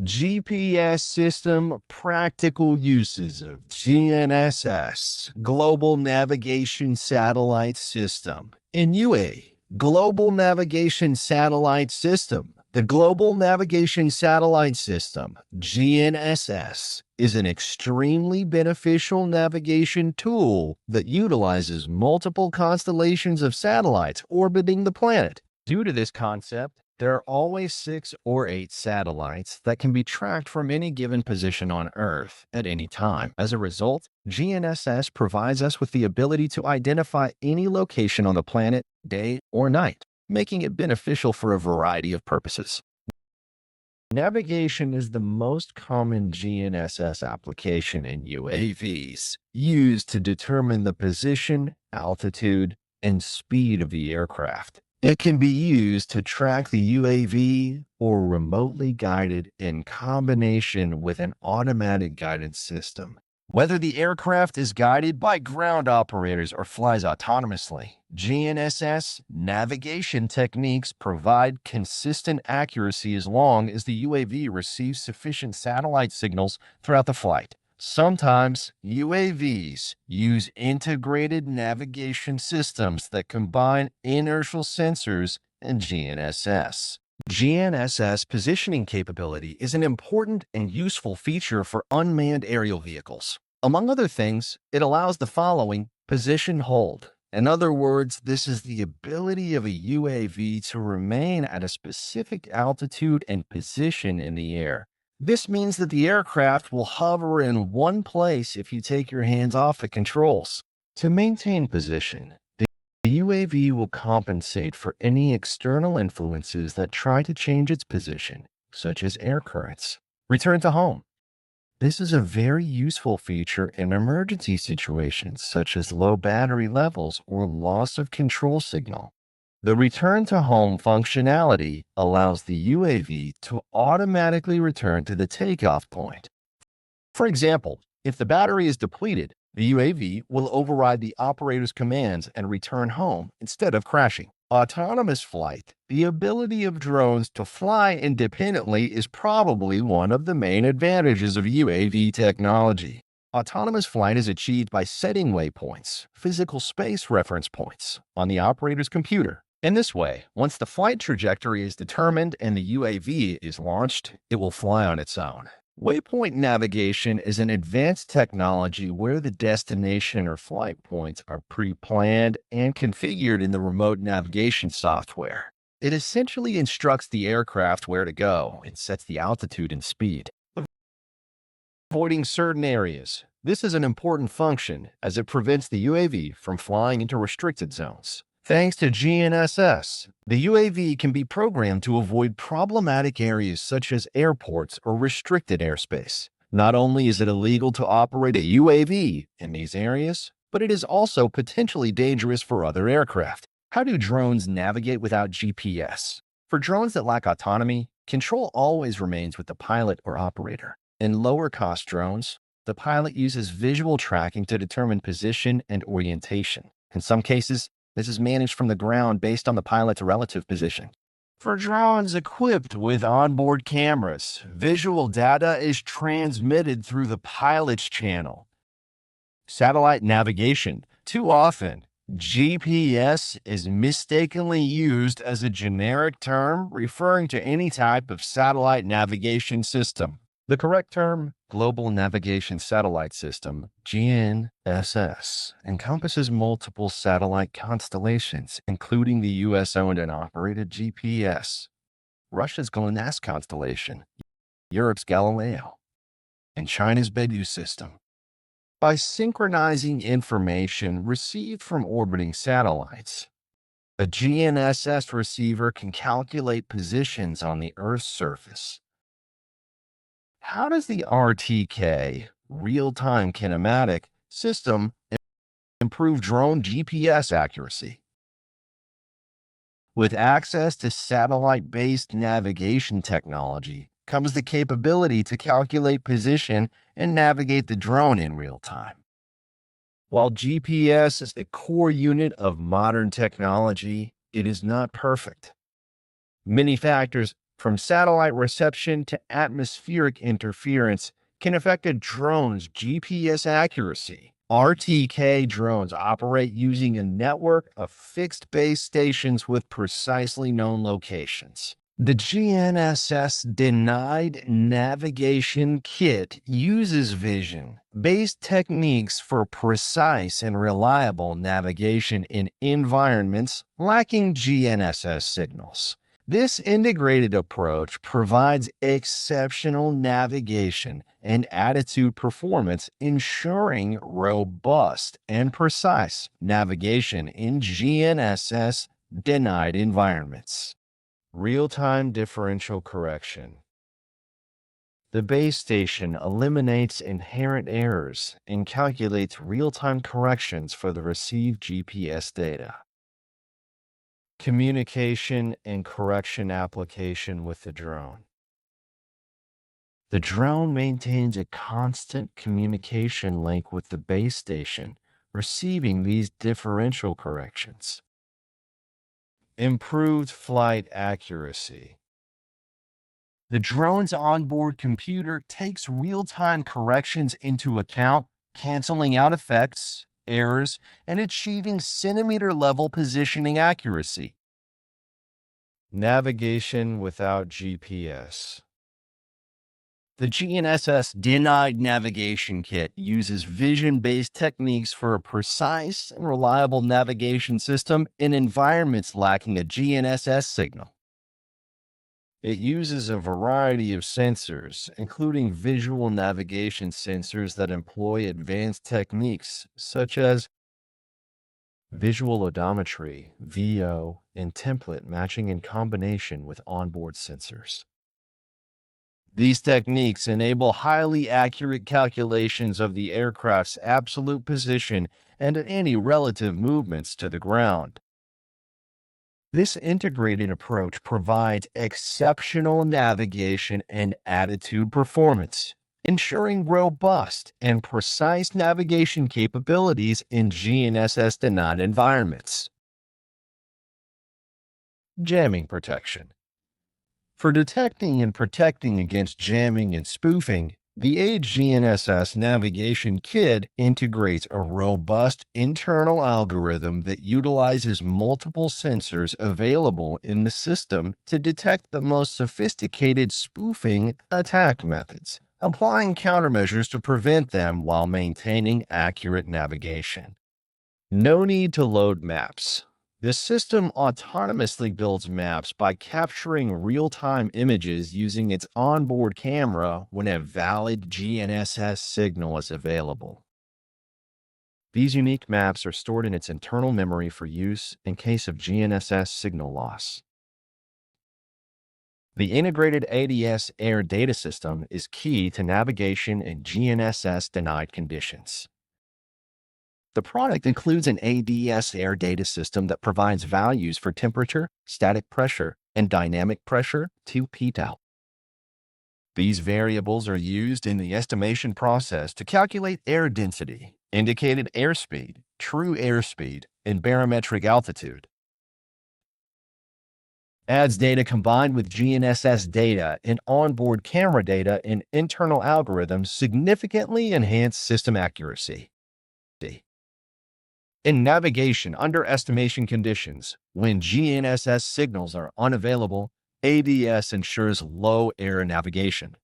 GPS system practical uses of GNSS, Global Navigation Satellite System, and UA, Global Navigation Satellite System. The Global Navigation Satellite System, GNSS, is an extremely beneficial navigation tool that utilizes multiple constellations of satellites orbiting the planet. Due to this concept, there are always 6 or 8 satellites that can be tracked from any given position on Earth at any time. As a result, GNSS provides us with the ability to identify any location on the planet, day or night, making it beneficial for a variety of purposes. Navigation is the most common GNSS application in UAVs, used to determine the position, altitude, and speed of the aircraft. It can be used to track the UAV or remotely guided in combination with an automatic guidance system. Whether the aircraft is guided by ground operators or flies autonomously, GNSS navigation techniques provide consistent accuracy as long as the UAV receives sufficient satellite signals throughout the flight. Sometimes, UAVs use integrated navigation systems that combine inertial sensors and GNSS. GNSS positioning capability is an important and useful feature for unmanned aerial vehicles. Among other things, it allows the following: position hold. In other words, this is the ability of a UAV to remain at a specific altitude and position in the air. This means that the aircraft will hover in one place if you take your hands off the controls. To maintain position, the UAV will compensate for any external influences that try to change its position, such as air currents. Return to home. This is a very useful feature in emergency situations such as low battery levels or loss of control signal. The return to home functionality allows the UAV to automatically return to the takeoff point. For example, if the battery is depleted, the UAV will override the operator's commands and return home instead of crashing. Autonomous flight, the ability of drones to fly independently, is probably one of the main advantages of UAV technology. Autonomous flight is achieved by setting waypoints, physical space reference points, on the operator's computer. In this way, once the flight trajectory is determined and the UAV is launched, it will fly on its own. Waypoint navigation is an advanced technology where the destination or flight points are pre-planned and configured in the remote navigation software. It essentially instructs the aircraft where to go and sets the altitude and speed. Avoiding certain areas. This is an important function as it prevents the UAV from flying into restricted zones. Thanks to GNSS, the UAV can be programmed to avoid problematic areas such as airports or restricted airspace. Not only is it illegal to operate a UAV in these areas, but it is also potentially dangerous for other aircraft. How do drones navigate without GPS? For drones that lack autonomy, control always remains with the pilot or operator. In lower-cost drones, the pilot uses visual tracking to determine position and orientation. In some cases, this is managed from the ground based on the pilot's relative position. For drones equipped with onboard cameras, visual data is transmitted through the pilot's channel. Satellite navigation. Too often, GPS is mistakenly used as a generic term referring to any type of satellite navigation system. The correct term, Global Navigation Satellite System, GNSS, encompasses multiple satellite constellations, including the U.S.-owned and operated GPS, Russia's GLONASS constellation, Europe's Galileo, and China's Beidou system. By synchronizing information received from orbiting satellites, a GNSS receiver can calculate positions on the Earth's surface. How does the RTK, real-time kinematic, system improve drone GPS accuracy? With access to satellite-based navigation technology comes the capability to calculate position and navigate the drone in real time. While GPS is the core unit of modern technology, it is not perfect. Many factors from satellite reception to atmospheric interference, can affect a drone's GPS accuracy. RTK drones operate using a network of fixed base stations with precisely known locations. The GNSS Denied Navigation Kit uses vision-based techniques for precise and reliable navigation in environments lacking GNSS signals. This integrated approach provides exceptional navigation and attitude performance, ensuring robust and precise navigation in GNSS denied environments. Real-time differential correction. The base station eliminates inherent errors and calculates real-time corrections for the received GPS data. Communication and correction application with the drone. The drone maintains a constant communication link with the base station, receiving these differential corrections. Improved flight accuracy. The drone's onboard computer takes real-time corrections into account, canceling out effects, errors, and achieving centimeter-level positioning accuracy. Navigation without GPS. The GNSS Denied Navigation Kit uses vision-based techniques for a precise and reliable navigation system in environments lacking a GNSS signal. It uses a variety of sensors, including visual navigation sensors that employ advanced techniques such as visual odometry, VO, and template matching in combination with onboard sensors. These techniques enable highly accurate calculations of the aircraft's absolute position and any relative movements to the ground. This integrated approach provides exceptional navigation and attitude performance, ensuring robust and precise navigation capabilities in GNSS-denied environments. Jamming protection. For detecting and protecting against jamming and spoofing, the GNSS Navigation Kit integrates a robust internal algorithm that utilizes multiple sensors available in the system to detect the most sophisticated spoofing attack methods, applying countermeasures to prevent them while maintaining accurate navigation. No need to load maps. The system autonomously builds maps by capturing real-time images using its onboard camera when a valid GNSS signal is available. These unique maps are stored in its internal memory for use in case of GNSS signal loss. The integrated ADS air data system is key to navigation in GNSS-denied conditions. The product includes an ADS air data system that provides values for temperature, static pressure, and dynamic pressure to PTAL. These variables are used in the estimation process to calculate air density, indicated airspeed, true airspeed, and barometric altitude. ADS data combined with GNSS data and onboard camera data and internal algorithms significantly enhance system accuracy. In navigation under estimation conditions, when GNSS signals are unavailable, ADS ensures low error navigation.